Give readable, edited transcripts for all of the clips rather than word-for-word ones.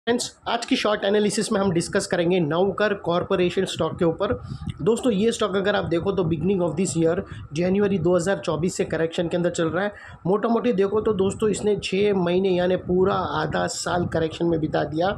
Friends, आज की short analysis में हम डिस्कस करेंगे नवकर कॉरपोरेशन स्टॉक के ऊपर। दोस्तों, ये स्टॉक अगर आप देखो तो बिगनिंग ऑफ दिस ईयर जनवरी 2024 से करेक्शन के अंदर चल रहा है। मोटा मोटी देखो तो दोस्तों इसने 6 महीने यानी पूरा आधा साल करेक्शन में बिता दिया।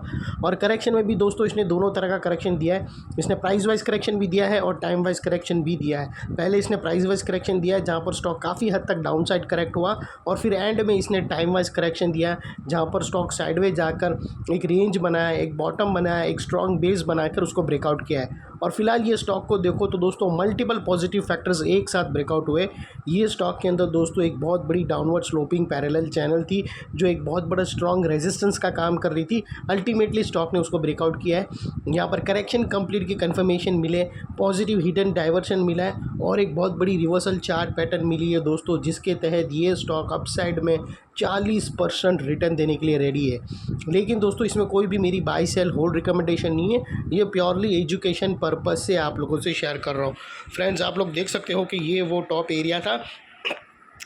और करेक्शन में भी दोस्तों इसने दोनों तरह का करेक्शन दिया है। इसने प्राइस वाइज करेक्शन भी दिया है और टाइम वाइज करेक्शन भी दिया है। पहले इसने प्राइस वाइज करेक्शन दिया है जहाँ पर स्टॉक काफ़ी हद तक डाउन साइड करेक्ट हुआ, और फिर एंड में इसने टाइम वाइज करेक्शन दिया है जहाँ पर स्टॉक साइडवेज जाकर एक रेंज बनाया, एक बॉटम बनाया, एक स्ट्रॉन्ग बेस बनाकर उसको ब्रेकआउट किया है। और फिलहाल ये स्टॉक को देखो तो दोस्तों मल्टीपल पॉजिटिव फैक्टर्स एक साथ ब्रेकआउट हुए। ये स्टॉक के अंदर दोस्तों एक बहुत बड़ी डाउनवर्ड स्लोपिंग पैरेलल चैनल थी जो एक बहुत बड़ा स्ट्रॉन्ग रेजिस्टेंस का काम कर रही थी। अल्टीमेटली स्टॉक ने उसको ब्रेकआउट किया है। यहाँ पर करेक्शन कंप्लीट की कंफर्मेशन मिले, पॉजिटिव हिडन डाइवर्शन मिला है और एक बहुत बड़ी रिवर्सल चार्ट पैटर्न मिली है दोस्तों, जिसके तहत ये स्टॉक अपसाइड में 40% रिटर्न देने के लिए रेडी है। लेकिन दोस्तों इसमें कोई भी मेरी बाई सेल होल्ड रिकमेंडेशन नहीं है, ये प्योरली एजुकेशन पर्पस से आप लोगों से शेयर कर रहा हूँ। फ्रेंड्स, आप लोग देख सकते हो कि ये वो टॉप एरिया था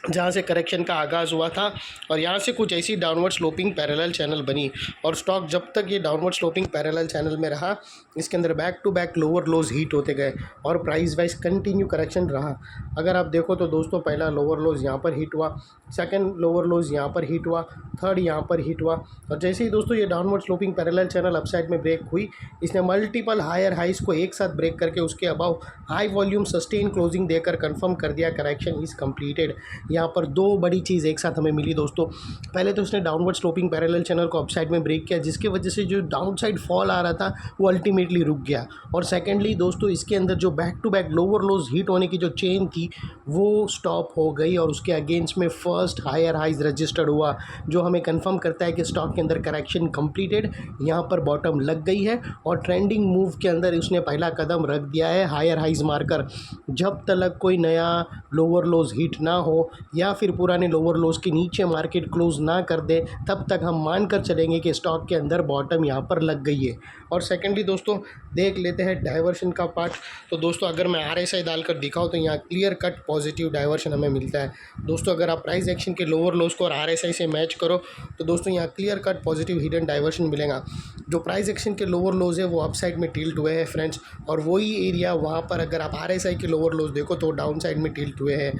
जहाँ से करेक्शन का आगाज़ हुआ था और यहाँ से कुछ ऐसी डाउनवर्ड स्लोपिंग पैरेलल चैनल बनी। और स्टॉक जब तक ये डाउनवर्ड स्लोपिंग पैरेलल चैनल में रहा, इसके अंदर back to back lower lows hit होते गए और प्राइस वाइज कंटिन्यू करेक्शन रहा। अगर आप देखो तो दोस्तों पहला लोअर लोज यहाँ पर हिट हुआ, सेकंड लोअर लोज यहाँ पर हिट हुआ, थर्ड यहाँ पर हिट हुआ। और जैसे ही दोस्तों ये downward sloping parallel channel upside में ब्रेक हुई, इसने मल्टीपल हायर हाइस को एक साथ ब्रेक करके उसके above high volume sustain closing देकर कंफर्म कर दिया करेक्शन इज़ कंप्लीटेड। यहाँ पर दो बड़ी चीज़ एक साथ हमें मिली दोस्तों। पहले तो इसने डाउनवर्ड स्लोपिंग पैरेलल चैनल को अपसाइड में ब्रेक किया, जिसकी वजह से जो डाउन साइड फॉल आ रहा था वो अल्टीमेटली रुक गया। और सेकेंडली दोस्तों इसके अंदर जो back to back lower lows hit होने की जो चेन थी वो स्टॉप हो गई और उसके अगेंस्ट में फर्स्ट हायर हाइज रजिस्टर्ड हुआ, जो हमें कंफर्म करता है कि स्टॉक के अंदर करेक्शन कंप्लीटेड। यहाँ पर बॉटम लग गई है और ट्रेंडिंग मूव के अंदर उसने पहला कदम रख दिया है हायर हाइज मारकर। जब तक कोई नया लोअर लोज हिट ना हो या फिर पुराने लोअर लोज के नीचे मार्केट क्लोज ना कर दे, तब तक हम मान कर चलेंगे कि स्टॉक के अंदर बॉटम यहाँ पर लग गई है। और सेकेंडली दोस्तों देख लेते हैं डाइवर्शन का पार्ट। तो दोस्तों अगर मैं RSI डालकर दिखाऊँ तो यहाँ क्लियर कट पॉजिटिव डाइवर्शन हमें मिलता है। दोस्तों अगर आप प्राइस एक्शन के लोअर लोज को और RSI से मैच करो तो दोस्तों यहाँ clear cut positive hidden diversion मिलेगा। जो प्राइस एक्शन के लोअर लोज है वो अपसाइड में टिल्ट हुए हैं फ्रेंड्स, और वही एरिया वहाँ पर अगर आप RSI के लोअर लोज देखो तो डाउन साइड में टिल्ट हुए हैं।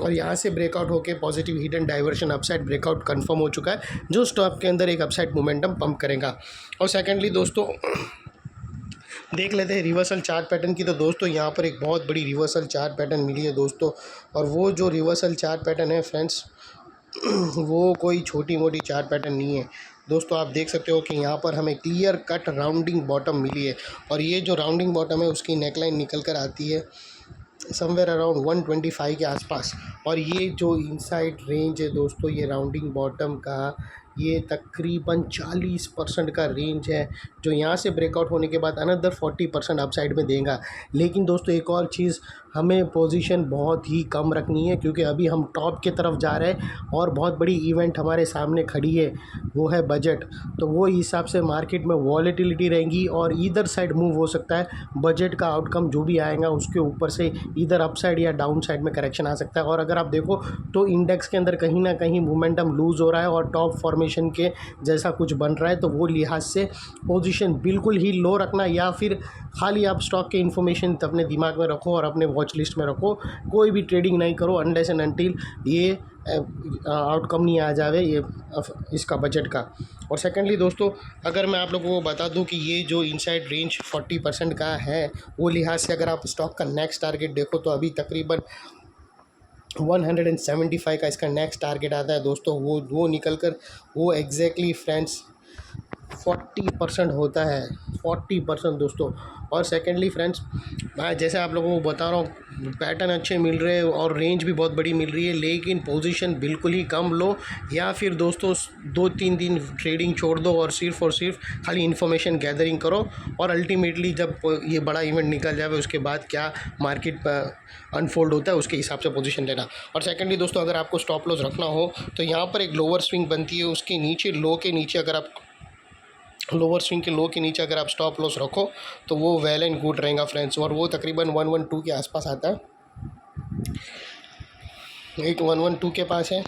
और यहाँ से ब्रेकआउट होकर positive hidden diversion upside breakout confirm हो चुका है, जो स्टॉक के अंदर एक अपसाइड मोमेंटम पंप करेगा। और सेकेंडली दोस्तों देख लेते हैं रिवर्सल चार्ट पैटर्न की। तो दोस्तों यहाँ पर एक बहुत बड़ी रिवर्सल चार्ट पैटर्न मिली है दोस्तों, और वो जो रिवर्सल चार्ट पैटर्न है फ्रेंड्स वो कोई छोटी मोटी चार्ट पैटर्न नहीं है दोस्तों। आप देख सकते हो कि यहाँ पर हमें क्लियर कट राउंडिंग बॉटम मिली है, और ये जो राउंडिंग बॉटम है उसकी नेकलाइन निकल कर आती है समवेयर अराउंड 125 के आसपास। और ये जो इनसाइड रेंज है दोस्तों ये राउंडिंग बॉटम का, ये तकरीबन 40% का रेंज है, जो यहाँ से ब्रेकआउट होने के बाद अनदर 40% अपसाइड में देगा। लेकिन दोस्तों एक और चीज़, हमें पोजीशन बहुत ही कम रखनी है क्योंकि अभी हम टॉप के तरफ जा रहे हैं और बहुत बड़ी इवेंट हमारे सामने खड़ी है, वो है बजट। तो वो हिसाब से मार्केट में वॉलेटिलिटी रहेगी और इधर साइड मूव हो सकता है। बजट का आउटकम जो भी आएगा उसके ऊपर से इधर अपसाइड या डाउन साइड में करेक्शन आ सकता है। और अगर आप देखो तो इंडेक्स के अंदर कहीं ना कहीं मोमेंटम लूज़ हो रहा है और टॉप फॉर्मेशन के जैसा कुछ बन रहा है, तो वो लिहाज से पोजीशन बिल्कुल ही लो रखना, या फिर खाली आप स्टॉक के इन्फॉर्मेशन अपने दिमाग में रखो और अपने वॉच लिस्ट में रखो। कोई भी ट्रेडिंग नहीं करो अनलेस एंड अनटिल ये आउटकम नहीं आ जावे ये इसका बजट का। और सेकेंडली दोस्तों अगर मैं आप लोगों को बता दूं कि ये जो इनसाइड रेंज 40% का है, वो लिहाज से अगर आप स्टॉक का नेक्स्ट टारगेट देखो तो अभी तकरीबन 175 का इसका नेक्स्ट टारगेट आता है दोस्तों। वो निकल कर वो एग्जैक्टली फ्रेंड्स 40% होता है, 40% दोस्तों। और सेकेंडली फ्रेंड्स मैं जैसे आप लोगों को बता रहा हूँ पैटर्न अच्छे मिल रहे हैं और रेंज भी बहुत बड़ी मिल रही है, लेकिन पोजीशन बिल्कुल ही कम लो, या फिर दोस्तों 2-3 दिन ट्रेडिंग छोड़ दो और सिर्फ खाली इन्फॉर्मेशन गैदरिंग करो। और अल्टीमेटली जब ये बड़ा इवेंट निकल जाए उसके बाद क्या मार्केट पर अनफोल्ड होता है उसके हिसाब से पोजीशन लेना। और सेकेंडली दोस्तों अगर आपको स्टॉप लॉस रखना हो तो यहाँ पर एक लोअर स्विंग बनती है, उसके नीचे लो के नीचे अगर आप लोअर स्विंग के लो के नीचे अगर आप स्टॉप लॉस रखो तो वो वेल एंड गुड रहेगा फ्रेंड्स। और वो तकरीबन 112 के आसपास आता है, एक 112 के पास है।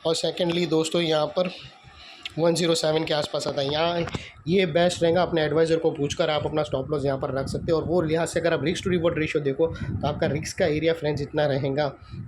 और सेकेंडली दोस्तों यहाँ पर 107 के आसपास आता है। ये बेस्ट रहेगा। अपने एडवाइज़र को पूछकर आप अपना स्टॉप लॉस यहाँ पर रख सकते हो। और वो लिहाज से अगर आप रिस्क टू रिवॉर्ड रेशियो देखो तो आपका रिस्क का एरिया फ्रेंड्स इतना रहेगा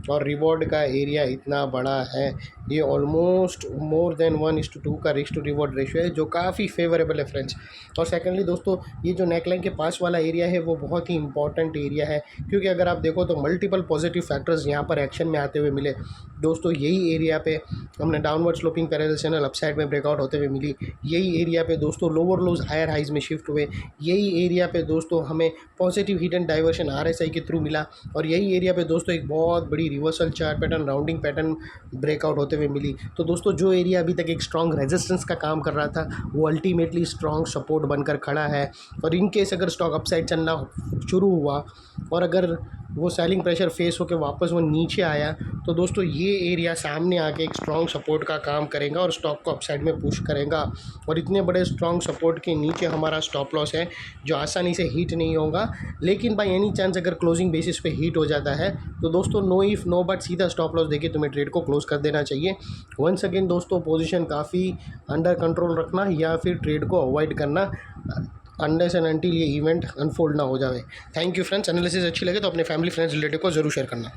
और रिवॉर्ड का एरिया इतना बड़ा है। ये ऑलमोस्ट मोर देन 1:2 का रिस्क टू रिवॉर्ड रेशियो है, जो काफ़ी फेवरेबल है फ्रेंड्स। और सेकेंडली दोस्तों, ये जो नेकलाइन के पास वाला एरिया है वो बहुत ही इंपॉर्टेंट एरिया है, क्योंकि अगर आप देखो तो मल्टीपल पॉजिटिव फैक्टर्स यहाँ पर एक्शन में आते हुए मिले दोस्तों। यही एरिया पे हमने downward sloping parallel channel upside में ब्रेकआउट होते हुए मिली। यही एरिया पे दोस्तों लोअर लोज हायर हाइज में शिफ्ट हुए। यही एरिया पे दोस्तों हमें पॉजिटिव हिडन डाइवर्शन RSI के थ्रू मिला। और यही एरिया पे दोस्तों एक बहुत बड़ी reversal chart pattern, rounding pattern breakout होते हुए मिली। तो दोस्तों जो एरिया अभी तक एक स्ट्रॉन्ग रेजिस्टेंस का काम कर रहा था वो अल्टीमेटली स्ट्रॉन्ग सपोर्ट बनकर खड़ा है। और इन केस अगर स्टॉक अपसाइड चलना शुरू हुआ और अगर वो सेलिंग प्रेशर फेस होकर वापस वो नीचे आया तो दोस्तों ये एरिया सामने आके एक स्ट्रॉन्ग सपोर्ट का काम करेगा और स्टॉक को अपसाइड में पुश करेगा। और इतने बड़े स्ट्रॉन्ग सपोर्ट के नीचे हमारा स्टॉप लॉस है जो आसानी से हिट नहीं होगा, लेकिन बाय एनी चांस अगर क्लोजिंग बेसिस पे हिट हो जाता है तो दोस्तों नो इफ़ नो बट सीधा स्टॉप लॉस देके तुम्हें ट्रेड को क्लोज कर देना चाहिए। वंस अगेन दोस्तों, पोजीशन काफ़ी अंडर कंट्रोल रखना या फिर ट्रेड को अवॉइड करना अनलेस एंड अनटिल ये इवेंट अनफोल्ड ना हो जाए। Thank you friends. एनालिसिस अच्छी लगे तो अपने फैमिली फ्रेंड्स रिलेटिव को ज़रूर शेयर करना।